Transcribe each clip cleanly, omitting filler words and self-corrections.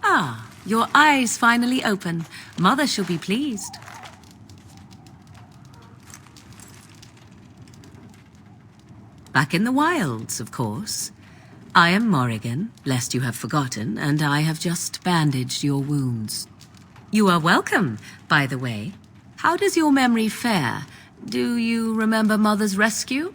Ah, your eyes finally open. Mother shall be pleased. Back in the wilds, of course. I am Morrigan, lest you have forgotten, and I have just bandaged your wounds. You are welcome, by the way. How does your memory fare? Do you remember Mother's rescue?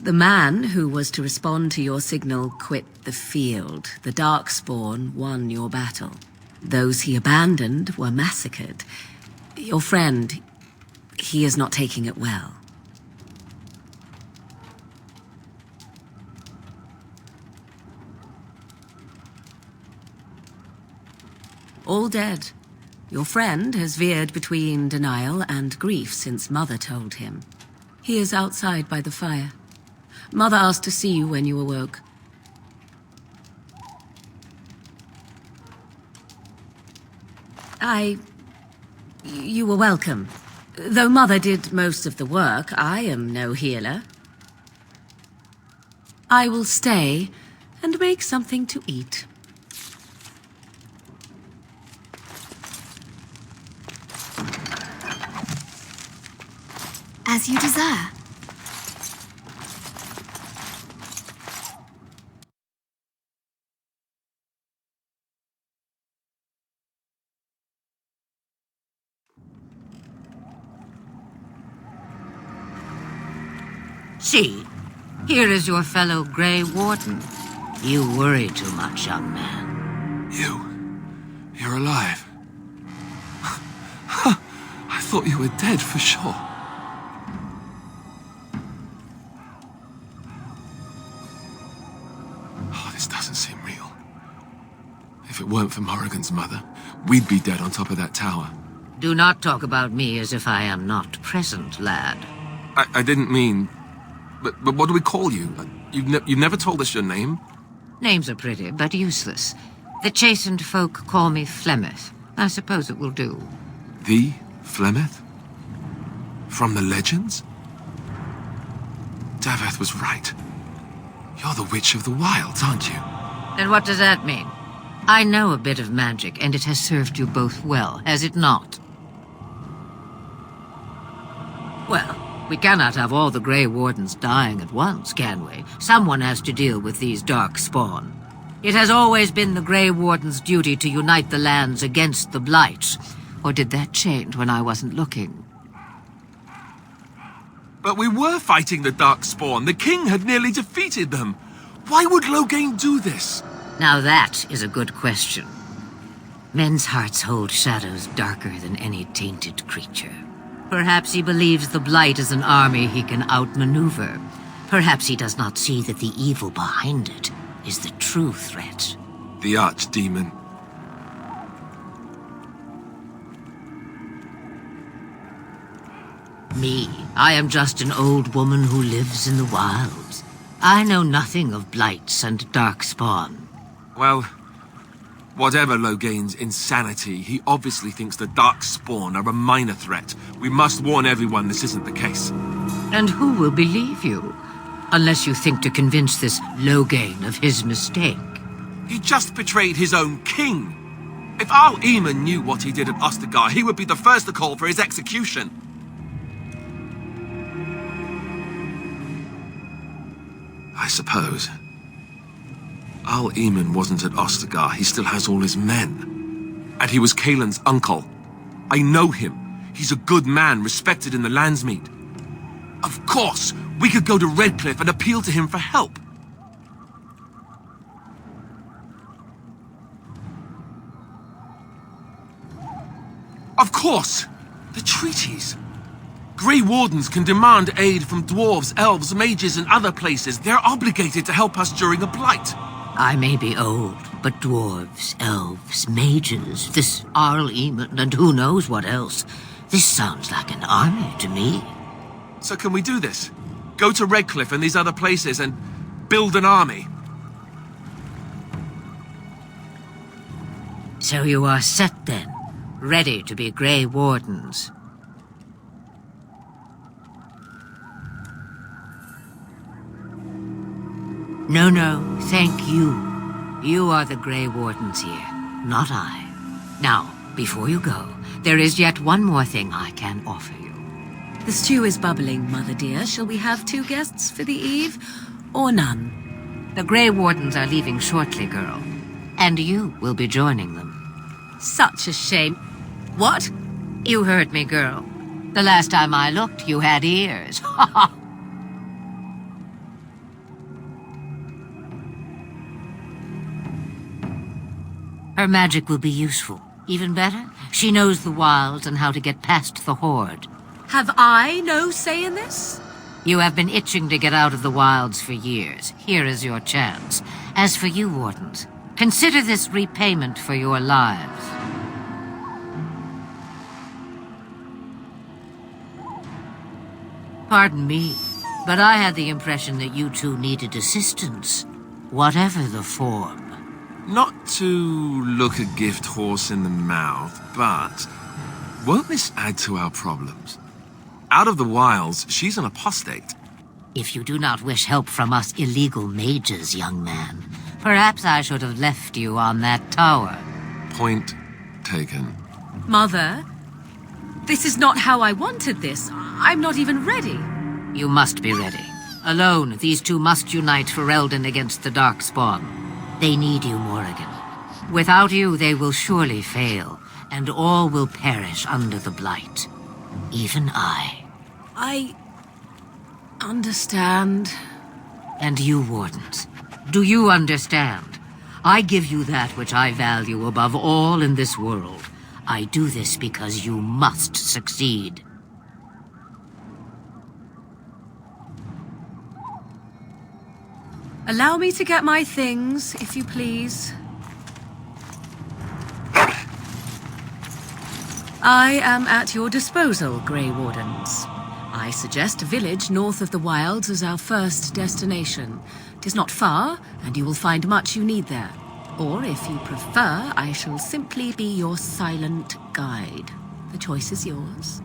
The man who was to respond to your signal quit the field. The Darkspawn won your battle. Those he abandoned were massacred. Your friend, he is not taking it well. All dead. Your friend has veered between denial and grief since Mother told him. He is outside by the fire. Mother asked to see you when you awoke. You were welcome. Though Mother did most of the work, I am no healer. I will stay and make something to eat. As you desire. See, here is your fellow Grey Warden. You worry too much, young man. You're alive. I thought you were dead for sure. Oh, this doesn't seem real. If it weren't for Morrigan's mother, we'd be dead on top of that tower. Do not talk about me as if I am not present, lad. I didn't mean... But what do we call you? You've never told us your name? Names are pretty, but useless. The chastened folk call me Flemeth. I suppose it will do. The Flemeth? From the legends? Daveth was right. You're the Witch of the Wilds, aren't you? And what does that mean? I know a bit of magic, and it has served you both well, has it not? Well, we cannot have all the Grey Wardens dying at once, can we? Someone has to deal with these Darkspawn. It has always been the Grey Warden's duty to unite the lands against the Blight. Or did that change when I wasn't looking? But we were fighting the Darkspawn. The king had nearly defeated them. Why would Loghain do this? Now that is a good question. Men's hearts hold shadows darker than any tainted creature. Perhaps he believes the Blight is an army he can outmaneuver. Perhaps he does not see that the evil behind it is the true threat. The Archdemon. Me, I am just an old woman who lives in the wilds. I know nothing of Blights and Darkspawn. Well, whatever Loghain's insanity, he obviously thinks the Darkspawn are a minor threat. We must warn everyone this isn't the case. And who will believe you? Unless you think to convince this Loghain of his mistake. He just betrayed his own king. If Arl Eamon knew what he did at Ostagar, he would be the first to call for his execution. I suppose. Arl Eamon wasn't at Ostagar. He still has all his men. And he was Cailan's uncle. I know him. He's a good man, respected in the Landsmeet. Of course, we could go to Redcliffe and appeal to him for help. Of course! The treaties. Grey Wardens can demand aid from dwarves, elves, mages, and other places. They're obligated to help us during a blight. I may be old, but dwarves, elves, mages, this Arl Eamon, and who knows what else. This sounds like an army to me. So can we do this? Go to Redcliffe and these other places and build an army? So you are set then, ready to be Grey Wardens. No, thank you. You are the Grey Wardens here, not I. Now, before you go, there is yet one more thing I can offer you. The stew is bubbling, Mother dear. Shall we have 2 guests for the eve, or none? The Grey Wardens are leaving shortly, girl. And you will be joining them. Such a shame. What? You heard me, girl. The last time I looked, you had ears. Her magic will be useful. Even better, she knows the wilds and how to get past the Horde. Have I no say in this? You have been itching to get out of the wilds for years. Here is your chance. As for you, Wardens, consider this repayment for your lives. Pardon me, but I had the impression that you two needed assistance, whatever the form. Not to look a gift horse in the mouth, but won't this add to our problems? Out of the wilds, she's an apostate. If you do not wish help from us illegal mages, young man, perhaps I should have left you on that tower. Point taken. Mother, this is not how I wanted this. I'm not even ready. You must be ready. Alone, these two must unite for Eldon against the Darkspawn. They need you, Morrigan. Without you, they will surely fail, and all will perish under the Blight. Even I. I understand. And you, Wardens, do you understand? I give you that which I value above all in this world. I do this because you must succeed. Allow me to get my things, if you please. I am at your disposal, Grey Wardens. I suggest a village north of the wilds as our first destination. 'Tis not far, and you will find much you need there. Or, if you prefer, I shall simply be your silent guide. The choice is yours.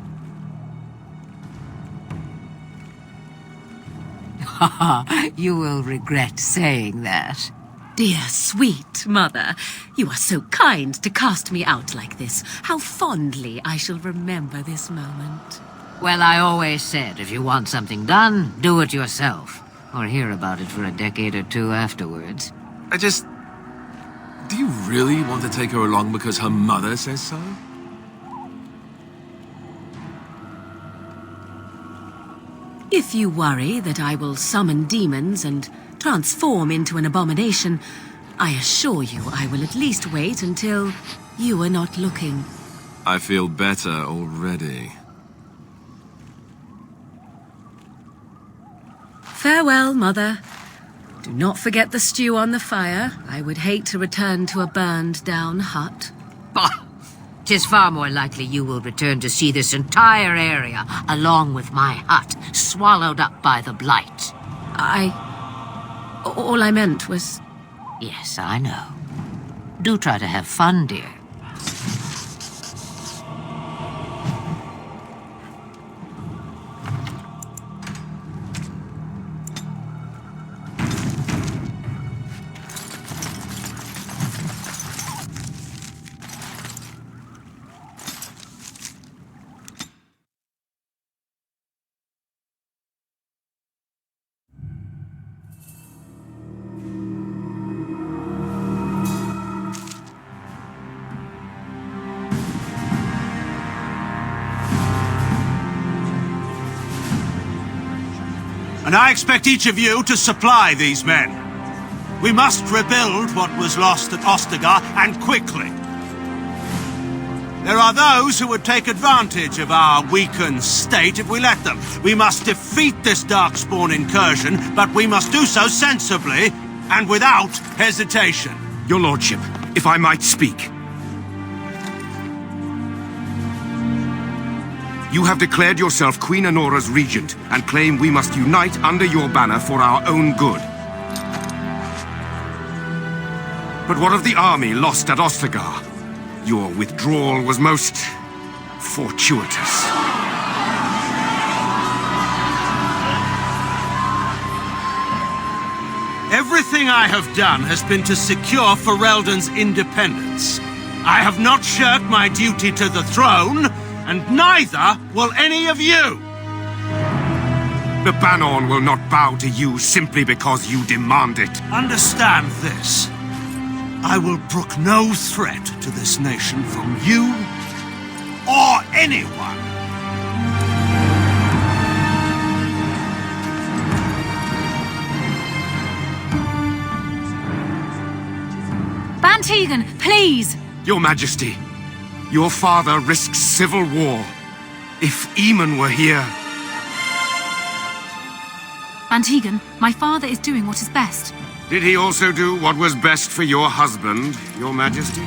You will regret saying that. Dear, sweet mother, you are so kind to cast me out like this. How fondly I shall remember this moment. Well, I always said, if you want something done, do it yourself. Or hear about it for a decade or two afterwards. Do you really want to take her along because her mother says so? If you worry that I will summon demons and transform into an abomination, I assure you I will at least wait until you are not looking. I feel better already. Farewell, Mother. Do not forget the stew on the fire. I would hate to return to a burned-down hut. Bah! 'Tis far more likely you will return to see this entire area, along with my hut, swallowed up by the Blight. All I meant was... Yes, I know. Do try to have fun, dear. And I expect each of you to supply these men. We must rebuild what was lost at Ostagar, and quickly. There are those who would take advantage of our weakened state if we let them. We must defeat this Darkspawn incursion, but we must do so sensibly and without hesitation. Your Lordship, if I might speak. You have declared yourself Queen Anora's regent, and claim we must unite under your banner for our own good. But what of the army lost at Ostagar? Your withdrawal was most fortuitous. Everything I have done has been to secure Ferelden's independence. I have not shirked my duty to the throne, and neither will any of you. The Banorn will not bow to you simply because you demand it. Understand this. I will brook no threat to this nation from you or anyone. Bantegan, please! Your Majesty, your father risks civil war. If Eamon were here... Bantegan, my father is doing what is best. Did he also do what was best for your husband, Your Majesty?